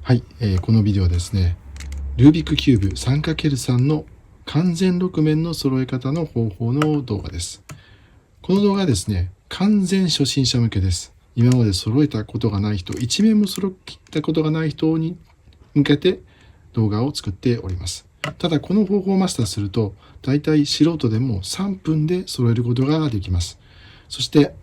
はい、このビデオはですね、ルービックキューブ 3×3 の完全6面の揃え方の方法の動画です。この動画はですね、完全初心者向けです。今まで揃えたことがない人、1面も揃ったことがない人に向けて動画を作っております。ただこの方法をマスターすると、だいたい素人でも3分で揃えることができます。そして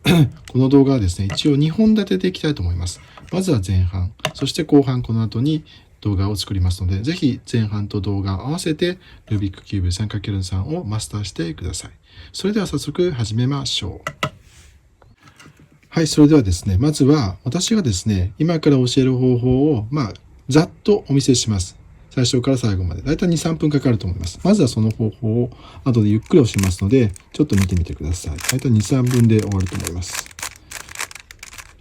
この動画はですね、一応2本立てでいきたいと思います。まずは前半、そして後半この後に動画を作りますので、ぜひ前半と動画を合わせてルービックキューブ 3×3 をマスターしてください。それでは早速始めましょう。はい、それではですね、まずは私がですね、今から教える方法をざっとお見せします。最初から最後まで。だいたい2、3分かかると思います。まずはその方法を後でゆっくり押しますので、ちょっと見てみてください。だいたい2、3分で終わると思います。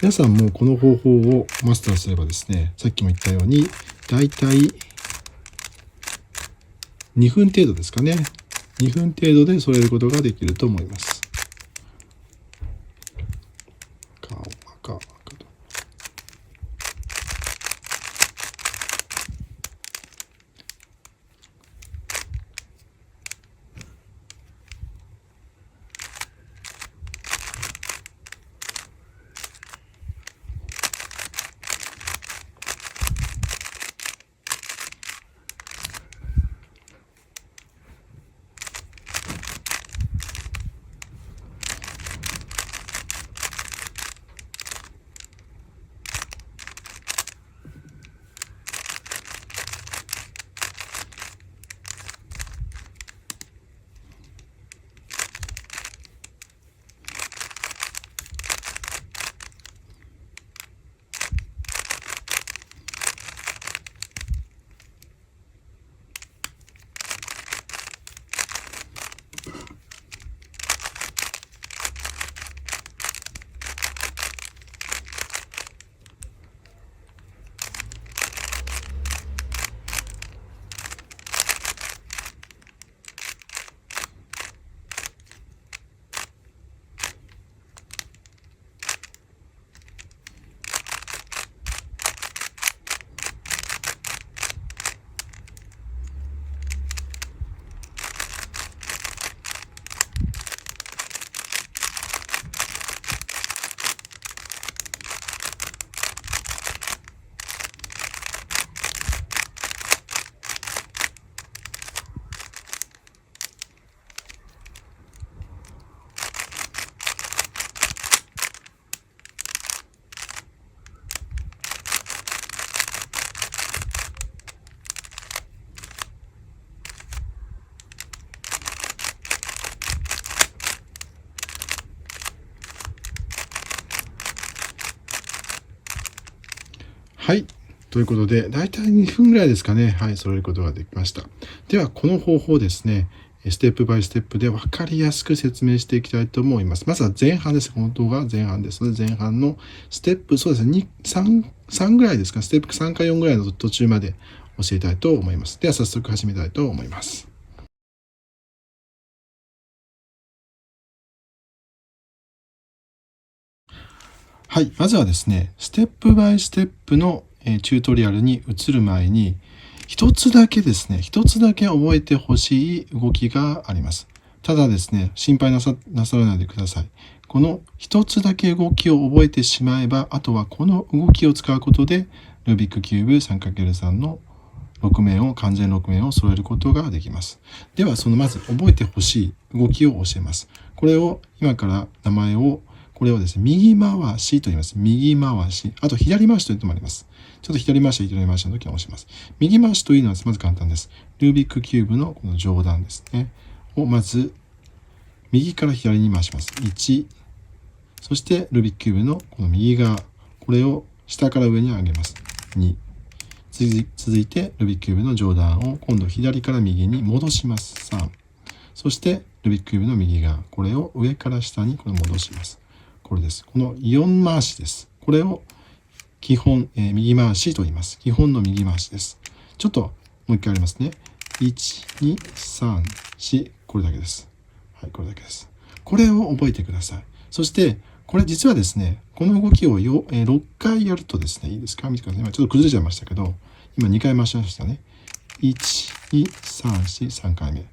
皆さんもこの方法をマスターすればですね、さっきも言ったように、だいたい2分程度ですかね。2分程度で揃えることができると思います。はい。ということで、だいたい2分ぐらいですかね。はい。揃えることができました。では、この方法ですね、ステップバイステップで分かりやすく説明していきたいと思います。まずは前半です。この動画は前半ですので、前半のステップ、そうですね、3ぐらいですか、ステップ3か4ぐらいの途中まで教えたいと思います。では、早速始めたいと思います。はい。まずはですね、ステップバイステップのチュートリアルに移る前に、一つだけ覚えてほしい動きがあります。ただですね、心配なさらないでください。この一つだけ動きを覚えてしまえば、あとはこの動きを使うことで、ルービックキューブ 3×3 の完全6面を揃えることができます。では、まず覚えてほしい動きを教えます。これを、今からこれをですね、右回しと言います。右回し。あと、左回しというのもあります。ちょっと左回しの時は押します。右回しというのはまず簡単です。ルービックキューブのこの上段ですね。をまず、右から左に回します。1。そして、ルービックキューブのこの右側。これを下から上に上げます。2。続いて、ルービックキューブの上段を今度左から右に戻します。3。そして、ルービックキューブの右側。これを上から下に戻します。これです。この4回しです。これを基本、右回しと言います。基本の右回しです。ちょっともう一回やりますね。1、2、3、4。これだけです。はい、これだけです。これを覚えてください。そして、これ実はですね、この動きを6回やるとですね、いいですか見てください。今ちょっと崩れちゃいましたけど、今2回回しましたね。1、2、3、4、3回目。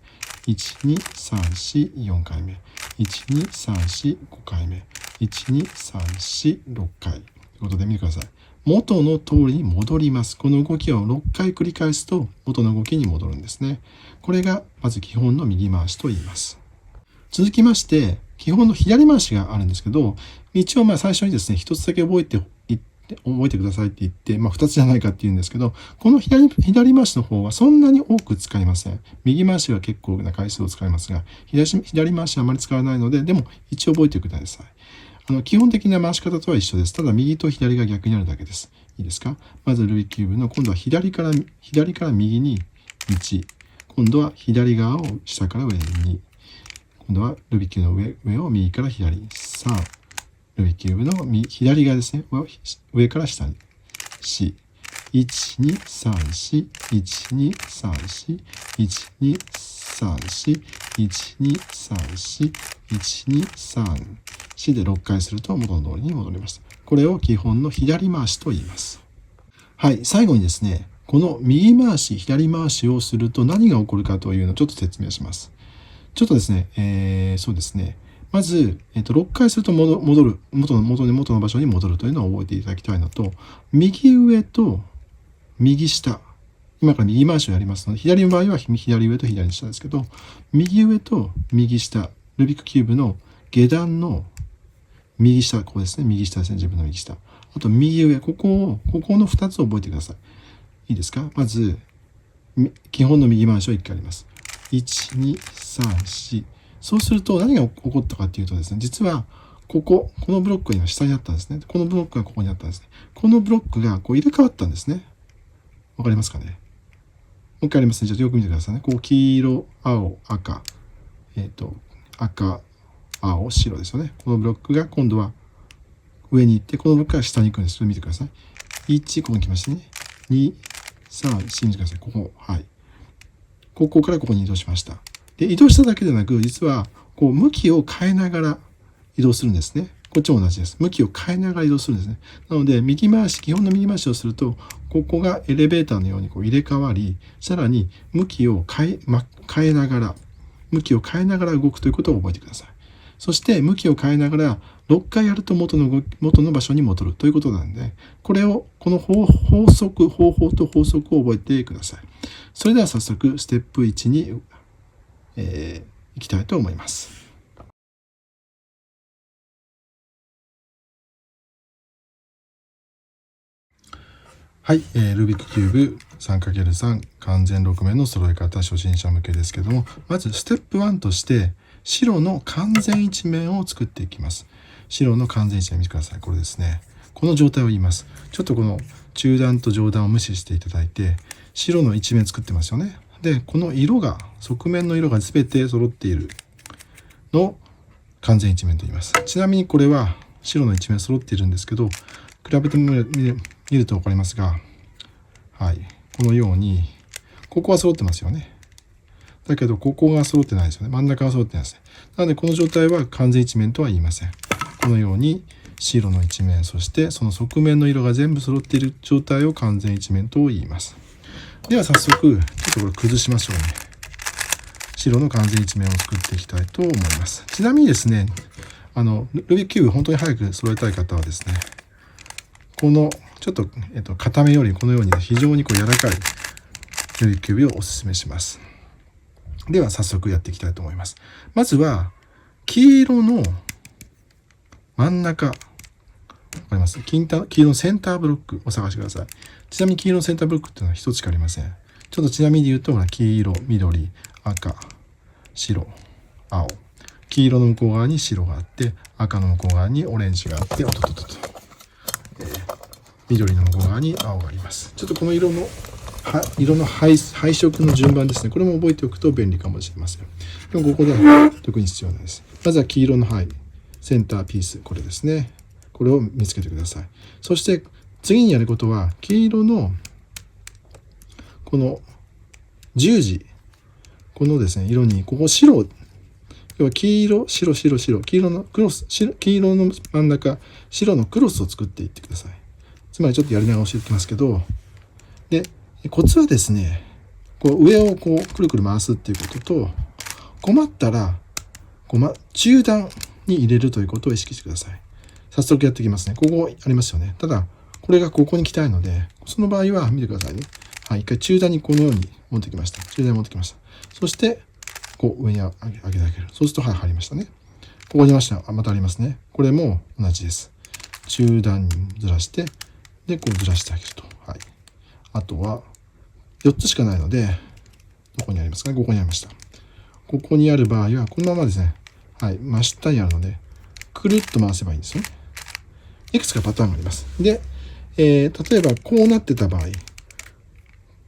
1、2、3、4、4回目。1、2、3、4、5回目。1、2、3、4、6回。ということで見てください。元の通りに戻ります。この動きを6回繰り返すと元の動きに戻るんですね。これがまず基本の右回しと言います。続きまして、基本の左回しがあるんですけど、一応最初にですね、一つだけ覚えてくださいって言って、2つじゃないかって言うんですけど、この左回しの方はそんなに多く使いません。右回しは結構な回数を使いますが、左回しはあまり使わないので、でも一応覚えてください。基本的な回し方とは一緒です。ただ右と左が逆になるだけです。いいですか？まずルービックキューブの今度は左から右に1。今度は左側を下から上に2。今度はルービックキューブの上を右から左3。ルービックキューブの左側ですね。上から下に4。1、2、3、4。1、2、3、4。1、2、3、4。1、2、3、4。1、2、3、4で6回すると元の通りに戻ります。これを基本の左回しと言います。はい、最後にですね、この右回し、左回しをすると何が起こるかというのをちょっと説明します。ちょっとですね、そうですね。まず、6回すると戻る、元の場所に戻るというのを覚えていただきたいのと、右上と右下。今から右回しをやりますので、左の場合は左上と左下ですけど、右上と右下、ルービックキューブの下段の右下、ここですね。右下ですね。自分の右下。あと右上、ここの2つを覚えてください。いいですか？まず、基本の右回しを1回やります。1、2、3、4。そうすると何が起こったかというとですね、実はこのブロックが今下にあったんですね。このブロックがここにあったんですね。このブロックが入れ替わったんですね。わかりますかね？もう一回やりますね。じゃあよく見てくださいね。黄色、青、赤。赤、青、白ですよね。このブロックが今度は上に行って、このブロックが下に行くんです。それ見てください。1、ここに来ましたね。2、3、4見てください。ここ。はい。ここからここに移動しました。で、移動しただけでなく、実は、向きを変えながら移動するんですね。こっちも同じです。向きを変えながら移動するんですね。なので、基本の右回しをすると、ここがエレベーターのように入れ替わり、さらに向きを変えながら動くということを覚えてください。そして、向きを変えながら、6回やると元の場所に戻るということなんで、この方法と法則を覚えてください。それでは早速、ステップ1に、いきたいと思います。はい、ルービックキューブ 3×3 完全6面の揃え方初心者向けですけども、まずステップ1として白の完全一面を作っていきます。白の完全一面見てください。これですね。この状態を言います。ちょっとこの中段と上段を無視していただいて、白の一面作ってますよね。で、この側面の色が全て揃っているのを完全一面と言います。ちなみにこれは白の一面揃っているんですけど、比べてみると分かりますが、はい、このように、ここは揃ってますよね。だけど、ここが揃ってないですよね。真ん中が揃ってないですね。なので、この状態は完全一面とは言いません。このように、白の一面、そしてその側面の色が全部揃っている状態を完全一面と言います。では早速、ちょっとこれ崩しましょうね。白の完全一面を作っていきたいと思います。ちなみにですね、ルービックキューブ本当に早く揃えたい方はですね、このちょっと、固めよりこのように非常に柔らかいルービックキューブをお勧めします。では早速やっていきたいと思います。まずは黄色の真ん中、わかります？黄色のセンターブロックを探してください。ちなみに黄色のセンターブロックっていうのは一つしかありません。ちょっとちなみに言うと、黄色、緑、赤、白、青。黄色の向こう側に白があって、赤の向こう側にオレンジがあって、緑の向こう側に青があります。ちょっとこの色の配色の順番ですね。これも覚えておくと便利かもしれません。でもここでは特に必要ないです。まずは黄色のセンターピース、これですね。これを見つけてください。そして次にやることは、黄色のこの十字、このですね、色に、ここ白、要は黄色、白、黄色の真ん中、白のクロスを作っていってください。つまりちょっとやり直しできますけど、で、コツはですね、こう上をこうくるくる回すっていうことと、困ったら中段に入れるということを意識してください。早速やっていきますね。ここありますよね。ただ、これがここに来たいので、その場合は見てくださいね。はい、一回中段にこのように持ってきました。中段に持ってきました。そして、こう上に上げてあげる。そうすると、はい、入りましたね。ここにまたありますね。これも同じです。中段にずらして、で、こうずらしてあげると。はい。あとは、4つしかないので、どこにありますかね。ここにありました。ここにある場合は、このままですね。はい。真下にあるので、くるっと回せばいいんですよね。いくつかパターンがあります。で、例えばこうなってた場合、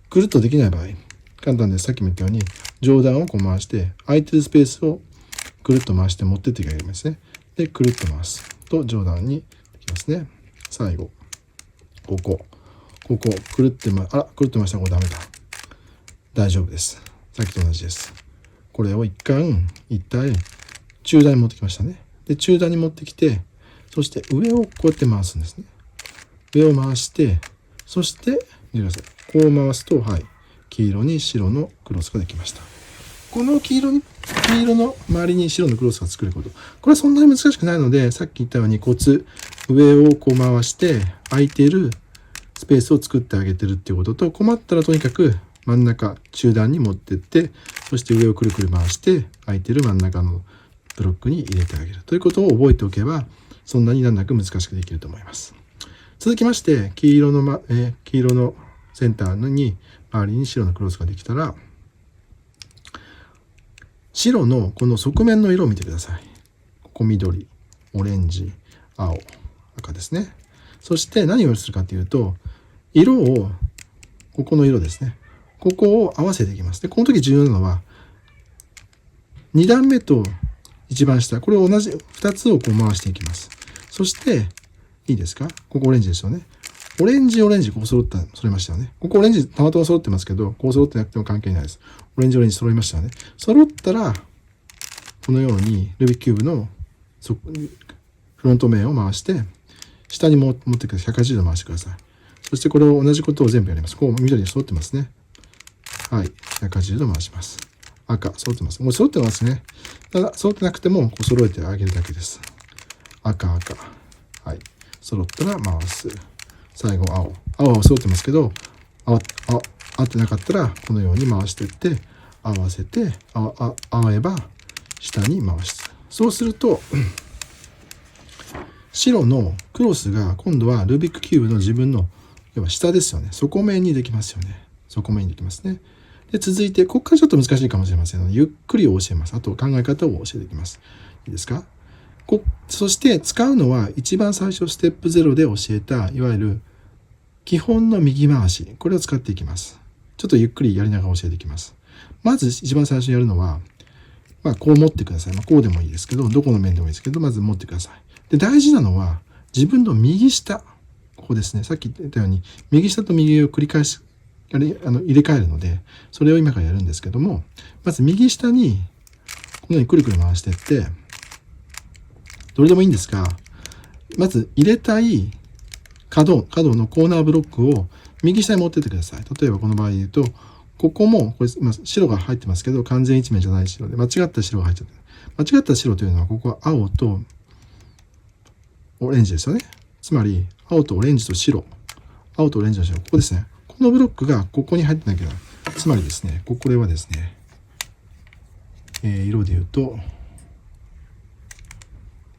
くるっとできない場合、簡単です。さっきも言ったように、上段をこう回して、空いてるスペースをくるっと回して持ってっていけばいいですね。で、くるっと回すと上段にできますね。最後、ここ、くるって回したらこれダメだ。大丈夫です。さっきと同じです。これを一体中段に持ってきましたね。で、中段に持ってきて、そして上をこうやって回すんですね。上を回して、そして、見てください。こう回すと、はい、黄色に白のクロスができました。この黄色の周りに白のクロスが作ること。これはそんなに難しくないので、さっき言ったようにコツ、上をこう回して、空いているスペースを作ってあげてるっていうことと、困ったらとにかく真ん中、中段に持ってって、そして上をくるくる回して、空いている真ん中のブロックに入れてあげるということを覚えておけば、そんなに難なく難しくできると思います。続きまして、黄色のセンターに周りに白のクロスができたら、白のこの側面の色を見てください。ここ緑、オレンジ、青、赤ですね。そして何をするかというと、色を、ここの色ですね。ここを合わせていきます。で、この時重要なのは、2段目と一番下、これを同じ2つをこう回していきます。そして、いいですか？ここオレンジですよね。オレンジ、ここ揃れましたよね。ここオレンジたまたま揃ってますけど、こう揃ってなくても関係ないです。オレンジ揃いましたよね。揃ったら、このようにルービックキューブのフロント面を回して、下に持ってください。180度回してください。そしてこれを同じことを全部やります。こう緑に揃ってますね。はい。180度回します。赤、揃ってます。もう揃ってますね。ただ、揃ってなくても、こう揃えてあげるだけです。赤。はい。揃ったら回す。最後、青は揃ってますけど、合ってなかったら、このように回していって、合わせて、合えば、下に回す。そうすると、白のクロスが今度はルービックキューブの自分の要は下ですよね。底面にできますよね。底面にできますね。で、続いて、ここからちょっと難しいかもしれませんので、ゆっくり教えます。あと考え方を教えていきます。いいですか？そして使うのは一番最初ステップ0で教えたいわゆる基本の右回し。これを使っていきます。ちょっとゆっくりやりながら教えていきます。まず一番最初にやるのは、こう持ってください。こうでもいいですけど、どこの面でもいいですけど、まず持ってください。で、大事なのは自分の右下。ここですね。さっき言ったように、右下と右上を繰り返し、入れ替えるので、それを今からやるんですけども、まず右下に、このようにくるくる回していって、どれでもいいんですが、まず入れたい角のコーナーブロックを右下に持ってってください。例えばこの場合で言うと、ここも、これ今白が入ってますけど、完全一面じゃない白で、間違った白が入っちゃってる。間違った白というのは、ここは青とオレンジですよね。つまり、青とオレンジと白。青とオレンジの白。ここですね。このブロックがここに入ってなきゃ。つまりですね、これはですね、色で言うと、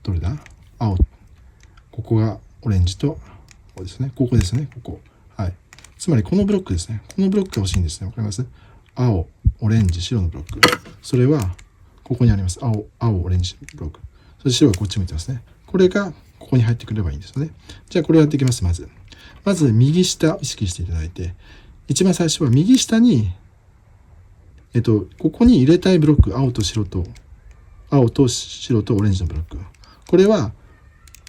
どれだ？青。ここがオレンジと、ここですね。ここですね。ここ。はい。つまりこのブロックですね。このブロックが欲しいんですね。わかります？青、オレンジ、白のブロック。それは、ここにあります。青、オレンジブロック。そして白がこっち向いてますね。これが、ここに入ってくればいいんですよね。じゃあこれやっていきます、まず。まず、右下を意識していただいて、一番最初は右下に、ここに入れたいブロック、青と白とオレンジのブロック。これは、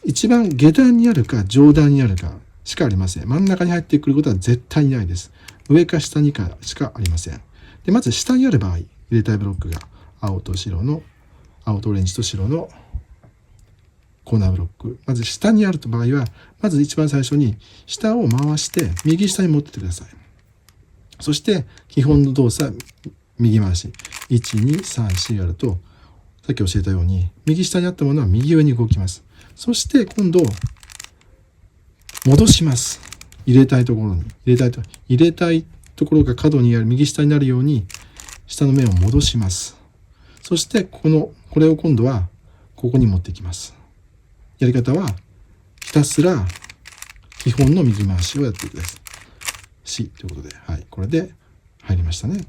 一番下段にあるか上段にあるかしかありません。真ん中に入ってくることは絶対にないです。上か下にかしかありません。で、まず下にある場合、入れたいブロックが青とオレンジと白のコーナーブロック。まず下にある場合は、まず一番最初に下を回して右下に持ってってください。そして基本の動作、右回し。1、2、3、4やると、さっき教えたように、右下にあったものは右上に動きます。そして今度、戻します。入れたいところに。入れたいところが角にある、右下になるように、下の面を戻します。そして、これを今度は、ここに持ってきます。やり方は、ひたすら、基本の右回しをやってください。C ということで、はい、これで入りましたね。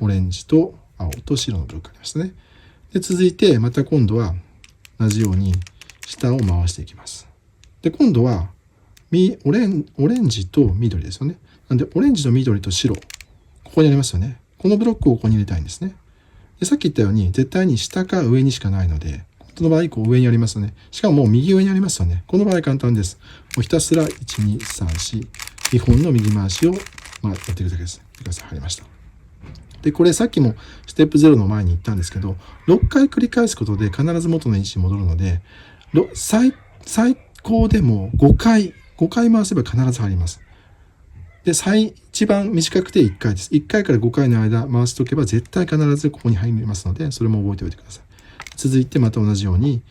オレンジと青と白のブロックありましたね。で、続いて、また今度は同じように下を回していきます。で、今度はオレンジと緑ですよね。なんで、オレンジと緑と白、ここにありますよね。このブロックをここに入れたいんですね。で、さっき言ったように、絶対に下か上にしかないので、この場合、上にありますよね。しかももう右上にありますよね。この場合簡単です。もうひたすら1、2、3、4、基本の右回しを、やっていくだけです。入りました。で、これさっきもステップ0の前に言ったんですけど、6回繰り返すことで必ず元の位置に戻るので、最高でも5回回せば必ず入ります。で、一番短くて1回です。1回から5回の間回しておけば絶対必ずここに入りますので、それも覚えておいてください。続いてまた同じように、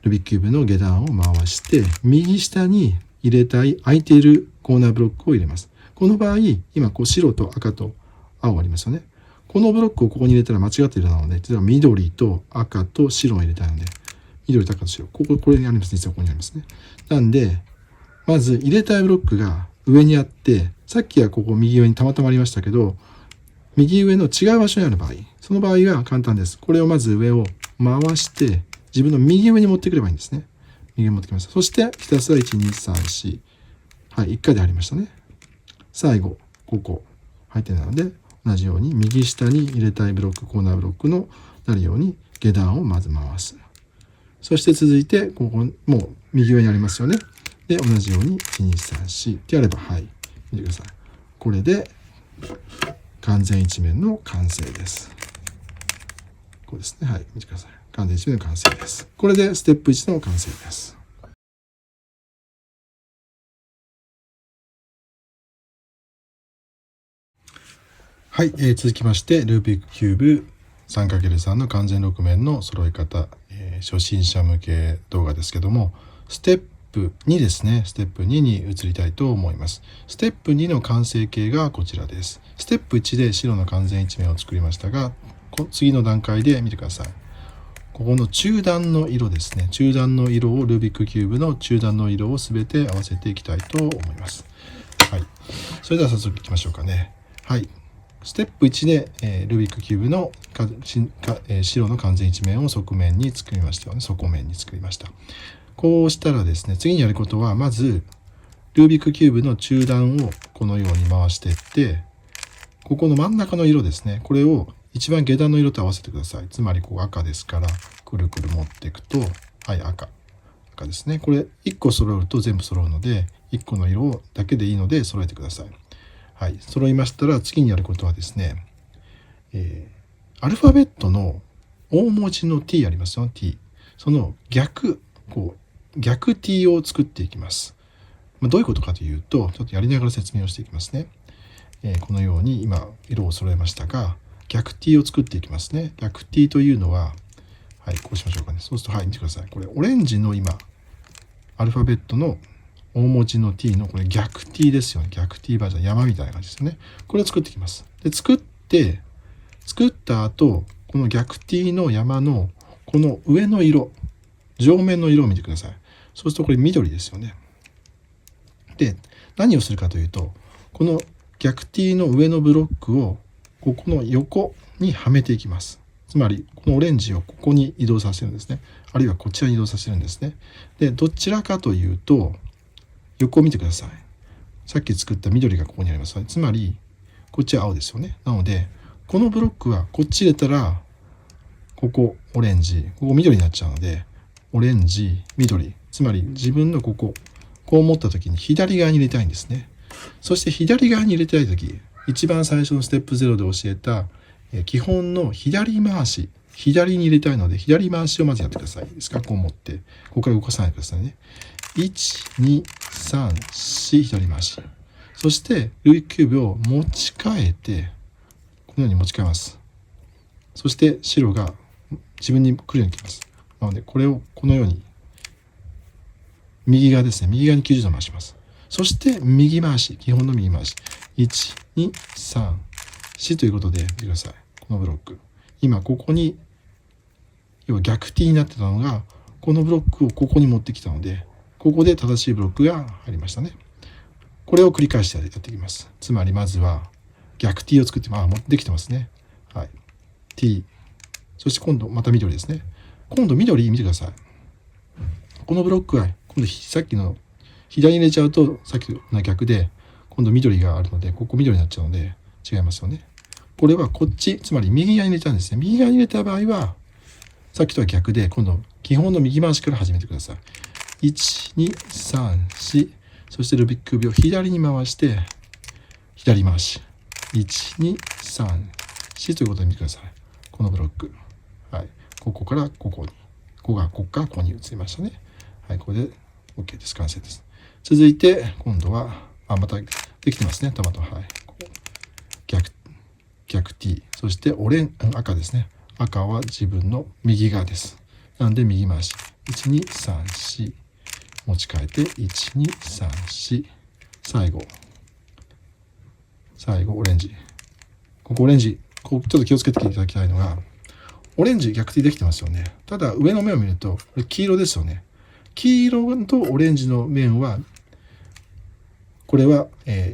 ルビックキューブの下段を回して、右下に入れたい空いているコーナーブロックを入れます。この場合、今白と赤と青ありますよね。このブロックをここに入れたら間違っているので、例えば緑と赤と白を入れたいので、緑と赤と白。これにあります。実はここにありますね。なんで、まず入れたいブロックが上にあって、さっきはここ右上にたまたまありましたけど、右上の違う場所にある場合、その場合が簡単です。これをまず上を回して、自分の右上に持ってくればいいんですね。右上に持ってきました。そして、ひたすら1、2、3、4。はい、1回で入りましたね。最後、ここ、入ってないので、同じように右下に入れたいブロック、コーナーブロックのなるように下段をまず回す。そして続いて、ここ、もう右上にありますよね。で、同じように1、2、3、4ってやれば、はい、見てください。これで完全一面の完成です。こうですね。はい、見てください。完全一面の完成です。これでステップ1の完成です。はい、続きまして、ルービックキューブ 3×3 の完全6面の揃え方、初心者向け動画ですけども、ステップ2ですね。ステップ2に移りたいと思います。ステップ2の完成形がこちらです。ステップ1で白の完全一面を作りましたが、次の段階で見てください。ここの中段の色ですね。中段の色をルービックキューブの中段の色をすべて合わせていきたいと思います。はい。それでは早速いきましょうかね。はい。ステップ1で、ルービックキューブの白の完全一面を側面に作りましたよね。底面に作りました。こうしたらですね、次にやることは、まず、ルービックキューブの中段をこのように回していって、ここの真ん中の色ですね、これを一番下段の色と合わせてください。つまりこう赤ですから、くるくる持っていくと、はい、赤ですね。これ1個揃うと全部揃うので、1個の色だけでいいので揃えてください。はい、揃いましたら次にやることはですね、アルファベットの大文字の T ありますよ、T。その逆 T を作っていきます。どういうことかというと、ちょっとやりながら説明をしていきますね。このように今色を揃えましたが、逆 T を作っていきますね。逆 T というのは、はい、こうしましょうかね。そうすると、はい、見てください。これ、オレンジの今、アルファベットの大文字の T の、これ逆 T ですよね。逆 T バージョン、山みたいな感じですよね。これを作っていきます。で、作った後、この逆 T の山の、この上の色、上面の色を見てください。そうするとこれ緑ですよね。で、何をするかというと、この逆 T の上のブロックをここの横にはめていきます。つまりこのオレンジをここに移動させるんですね。あるいはこちらに移動させるんですね。で、どちらかというと、横を見てください。さっき作った緑がここにあります。つまりこっちは青ですよね。なのでこのブロックはこっち入れたら、ここオレンジ、ここ緑になっちゃうので、オレンジ、緑、つまり自分のこう持った時に左側に入れたいんですね。そして左側に入れたい時、一番最初のステップ0で教えた基本の左回し、左に入れたいので左回しをまずやってください。いいですか？こう持ってここから動かさないでくださいね。1、2、3、4、左回し。そしてルービックキューブを持ち替えて、このように持ち替えます。そして白が自分に来るように来ます。なのでこれをこのように右側ですね、右側に90度回します。そして右回し、基本の右回し、1、2、3、4ということで見てください。このブロック、今ここに要は逆 T になってたのが、このブロックをここに持ってきたので、ここで正しいブロックが入りましたね。これを繰り返してやっていきます。つまりまずは逆 T を作って、持ってきてますね。はい。T。そして今度また緑ですね。今度緑見てください。このブロックは今度さっきの左に入れちゃうとさっきの逆で、今度緑があるので、ここ緑になっちゃうので違いますよね。これはこっち、つまり右側に入れたんですね。右側に入れた場合は、さっきとは逆で、今度基本の右回しから始めてください。1、2、3、4。そしてルビックキューブを左に回して、左回し。1、2、3、4ということで見てください。このブロック。はい。ここからここに。ここがここからここに移りましたね。はい。これで OK です。完成です。続いて、今度は、またできてますね。トマト。はい。ここ逆 T。そして赤ですね。赤は自分の右側です。なので右回し。1、2、3、4。持ち替えて、1、2、3、4。最後、オレンジ。ここオレンジ。ちょっと気をつけていただきたいのが、オレンジ逆 T できてますよね。ただ、上の面を見ると、これ黄色ですよね。黄色とオレンジの面は、これは、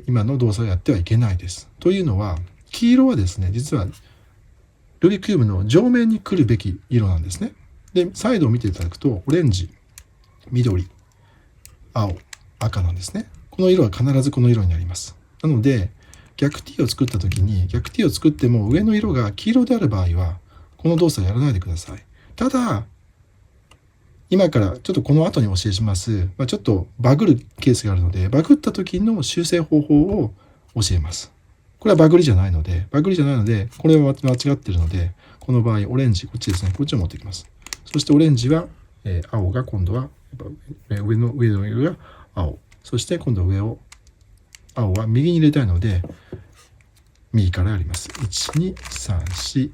今の動作をやってはいけないです。というのは、黄色はですね、実は、ルービックキューブの上面に来るべき色なんですね。で、サイドを見ていただくと、オレンジ、緑、青、赤なんですね。この色は必ずこの色になります。なので、逆 T を作った時に、逆 T を作っても上の色が黄色である場合は、この動作をやらないでください。ただ、今からちょっとこの後にお教えします。ちょっとバグるケースがあるので、バグった時の修正方法を教えます。これはバグりじゃないので、これは間違ってるので、この場合、オレンジ、こっちですね。こっちを持っていきます。そしてオレンジは、青が今度は、上の色が青。そして今度青は右に入れたいので、右からやります。1、2、3、4。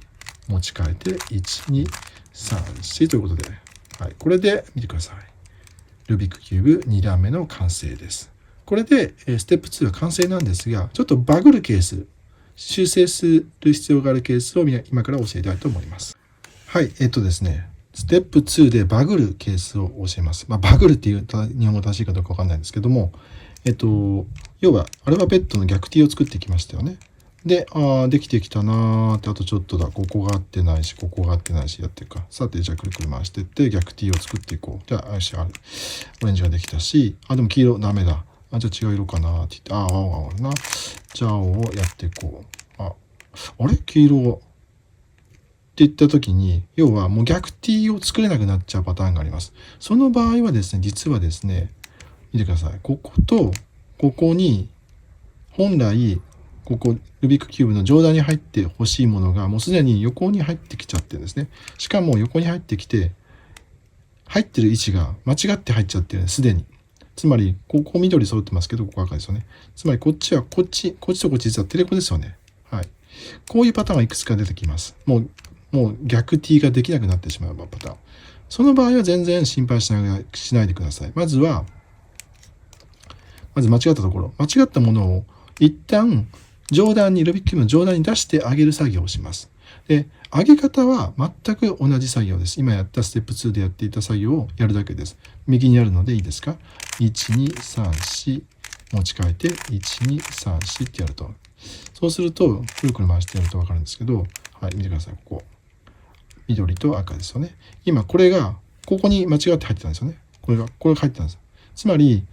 持ち替えて、1、2、3、4ということで、はい。これで見てください。ルービックキューブ2段目の完成です。これで、ステップ2は完成なんですが、ちょっとバグるケース、修正する必要があるケースを今から教えたいと思います。はい。ですね。ステップ2でバグるケースを教えます。バグるっていう日本語正しいかどうかわかんないんですけども、要はアルファベットの逆 T を作ってきましたよね。で、できてきたなーって、あとちょっとだ、ここが合ってないし、ここが合ってないし、やっていくか。さて、じゃあくるくる回していって、逆 T を作っていこう。じゃあ、オレンジができたし、でも黄色ダメだ。じゃあ違う色かなって言って、青があるな。じゃあ青をやっていこう。あれ黄色って言った時に、要はもう逆 T を作れなくなっちゃうパターンがあります。その場合はですね、実はですね、見てください。こことここに本来ここルビックキューブの上段に入ってほしいものがもうすでに横に入ってきちゃってるんですね。しかも横に入ってきて入ってる位置が間違って入っちゃってるんです、すでに。つまりここ緑揃ってますけどここ赤ですよね。つまりこっちはこっちとこっち実はテレコですよね。はい。こういうパターンがいくつか出てきます。もう逆 T ができなくなってしまうパターン。その場合は全然心配しないでください。まず間違ったところ、間違ったものを一旦上段に、ルビックキューブの上段に出して上げる作業をします。で、上げ方は全く同じ作業です。今やったステップ2でやっていた作業をやるだけです。右にあるのでいいですか？ 1、2、3、4持ち替えて、1、2、3、4ってやると。そうすると、くるくる回してやると分かるんですけど、はい、見てください、ここ。緑と赤ですよね。今、これが、ここに間違って入ってたんですよね。これが入ってたんです。つまり、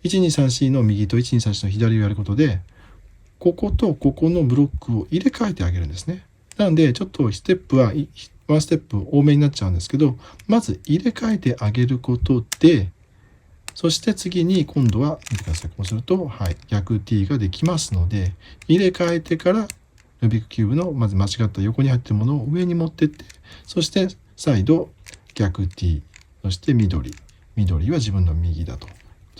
1234の右と1234の左をやることで、こことここのブロックを入れ替えてあげるんですね。なので、ちょっとステップは、ワンステップ多めになっちゃうんですけど、まず入れ替えてあげることで、そして次に今度は、見てください。こうすると、はい、逆 T ができますので、入れ替えてから、ルビックキューブのまず間違った横に入っているものを上に持っていって、そして再度逆 T、そして緑は自分の右だと。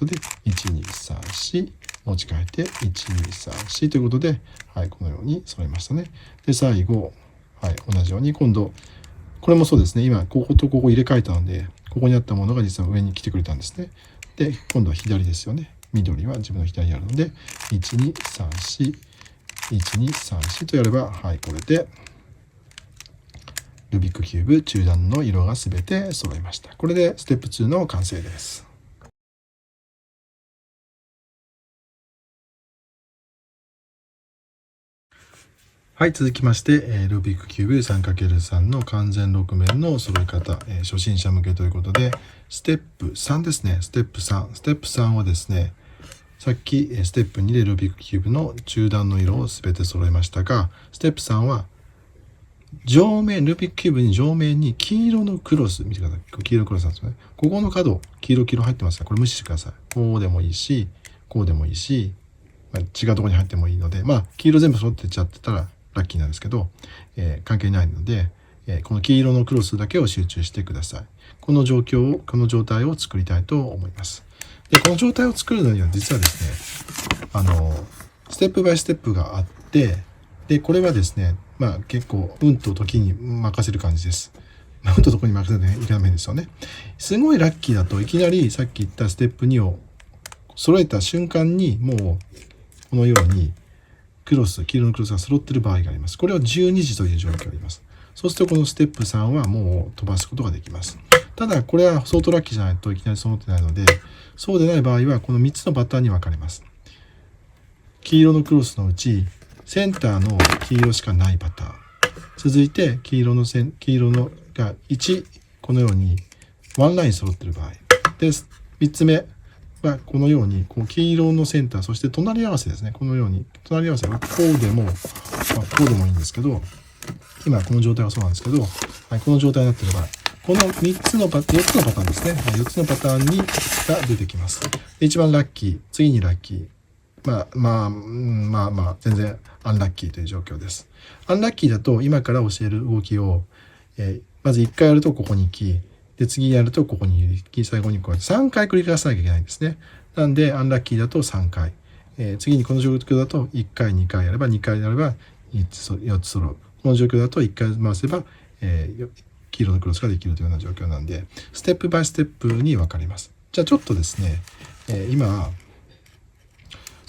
で、1、2、3、4持ち替えて、1、2、3、4ということで、はい、このように揃いましたね。で、最後、はい、同じように、今度、これもそうですね。今、こことここ入れ替えたので、ここにあったものが実は上に来てくれたんですね。で、今度は左ですよね。緑は自分の左にあるので、1、2、3、4、1、2、3、4とやれば、はい、これで、ルービックキューブ中段の色がすべて揃いました。これでステップ2の完成です。はい、続きまして、ルービックキューブ 3×3 の完全6面の揃い方、初心者向けということで、ステップ3ですね。ステップ3。ステップ3はですね、さっきステップ2でルービックキューブの中段の色をすべて揃えましたが、ステップ3は上面、ルービックキューブに上面に黄色のクロス、見てください。黄色クロスなんですよね。ここの角、黄色入ってますから、これ無視してください。こうでもいいし、こうでもいいし、違うところに入ってもいいので、黄色全部揃ってちゃってたらラッキーなんですけど、関係ないので、この黄色のクロスだけを集中してください。この状態を作りたいと思います。で、この状態を作るのには実はですね、ステップバイステップがあって、で、これはですね、結構、運と時に任せる感じです。運と時に任せないといけないんですよね。すごいラッキーだといきなりさっき言ったステップ2を揃えた瞬間にもうこのように黄色のクロスが揃っている場合があります。これは12時という状況があります。そうするとこのステップ3はもう飛ばすことができます。ただこれは相当ラッキーじゃないといきなり揃ってないので、そうでない場合はこの3つのパターンに分かれます。黄色のクロスのうちセンターの黄色しかないパターン。続いて黄色のが1、このようにワンライン揃っている場合。で、3つ目はこのように黄色のセンター、そして隣り合わせですね。このように隣り合わせはこうでも、こうでもいいんですけど、今この状態はそうなんですけど、はい、この状態になっていれば、この4つのパターンですね。4つのパターンが出てきます。一番ラッキー、次にラッキー。全然アンラッキーという状況です。アンラッキーだと今から教える動きを、まず1回やるとここに行き、で、次やるとここに行き、最後にこうやって3回繰り返さなきゃいけないんですね。なんで、アンラッキーだと3回。次にこの状況だと1回、2回やれば、2回やれば4つ揃う。この状況だと1回回せば、黄色のクロスができるというような状況なんで、ステップバイステップに分かります。じゃあちょっとですね、今、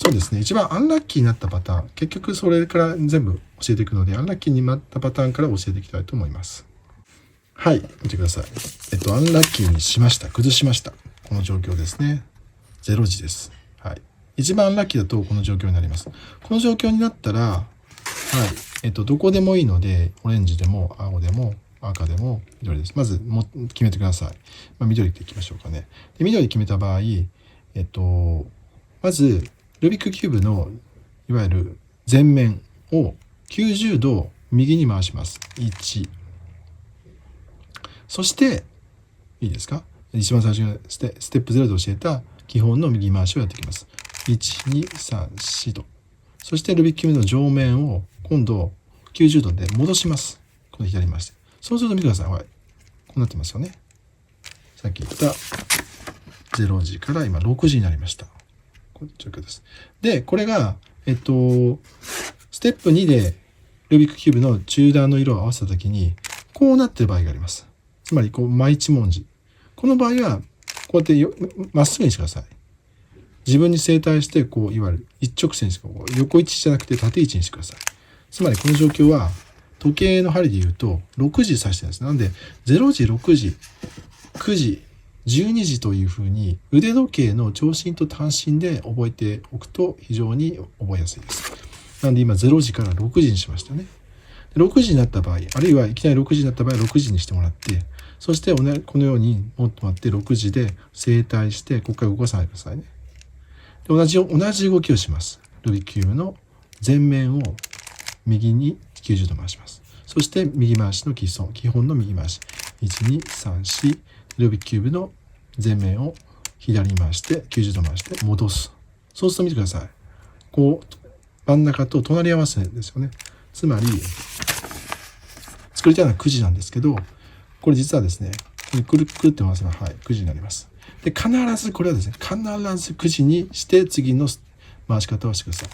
そうですね。一番アンラッキーになったパターン。結局それから全部教えていくので、アンラッキーになったパターンから教えていきたいと思います。はい。見てください。アンラッキーにしました。崩しました。この状況ですね。0時です。はい。一番アンラッキーだとこの状況になります。この状況になったら、はい。どこでもいいので、オレンジでも青でも赤でも緑です。まず決めてください。緑っていきましょうかね。で、緑決めた場合、まず、ルービックキューブのいわゆる前面を90度右に回します。1。そして、いいですか？一番最初にステップ0で教えた基本の右回しをやっていきます。1、2、3、4度。そしてルービックキューブの上面を今度90度で戻します。この左回して。そうすると見てください。はい。こうなってますよね。さっき言った0時から今6時になりました。こういう状況です。で、これが、ステップ2でルービックキューブの中段の色を合わせたときに、こうなってる場合があります。つまり、真一文字。この場合は、こうやってまっすぐにしてください。自分に正対して、いわゆる一直線にして、横位置じゃなくて縦位置にしてください。つまり、この状況は、時計の針で言うと、6時指してるんです。なんで、0時、6時、9時、12時というふうに腕時計の長針と短針で覚えておくと非常に覚えやすいです。なんで今0時から6時にしましたね。6時になった場合、あるいはいきなり6時になった場合は6時にしてもらって、そしてこのようにもっと待って6時で正対して、ここから動かさないでくださいね。で同じ動きをします。ルービックキューブの前面を右に90度回します。そして右回しの基本の右回し。1、2、3、4、ルービックキューブの前面を左に回して90度回して戻す。そうすると見てください。真ん中と隣り合わせですよね。つまり作りたいのは9時なんですけど、これ実はですね、くるくるって回せば、はい、9時になります。で、必ずこれはですね、必ず9時にして次の回し方をしてください。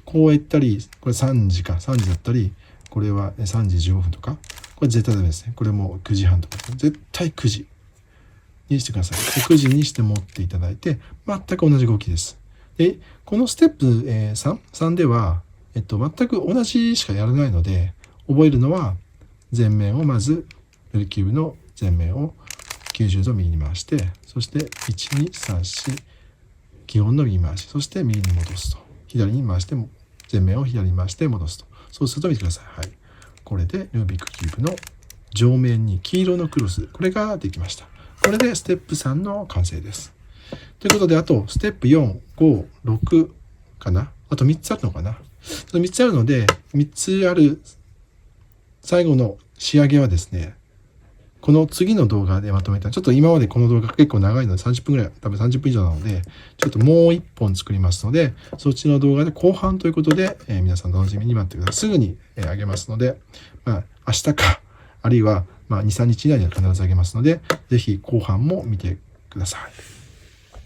こうやったり、これ3時だったり、これは3時15分とか、これ絶対ダメですね。これも9時半とか、絶対9時にしてください。で9時にして持っていただいて、全く同じ動きです。で、このステップ3では、全く同じしかやらないので、覚えるのは、前面をまず、ルーキューブの前面を90度右に回して、そして1、2、3、4、基本の右回し、そして右に戻すと。左に回して、前面を左に回して戻すと。そうすると見てください。はい。これでルービックキューブの上面に黄色のクロス、これができました。これでステップ3の完成です。ということで、あとステップ4、5、6かな。あと3つあるのかな。その3つあるので、3つある最後の仕上げはですね、この次の動画でまとめた。ちょっと今までこの動画結構長いので30分ぐらい、多分30分以上なので、ちょっともう1本作りますので、そっちの動画で後半ということで、皆さん楽しみに待ってください。すぐに、あげますので、明日か、あるいは2、3日以内には必ずあげますので、ぜひ後半も見てください。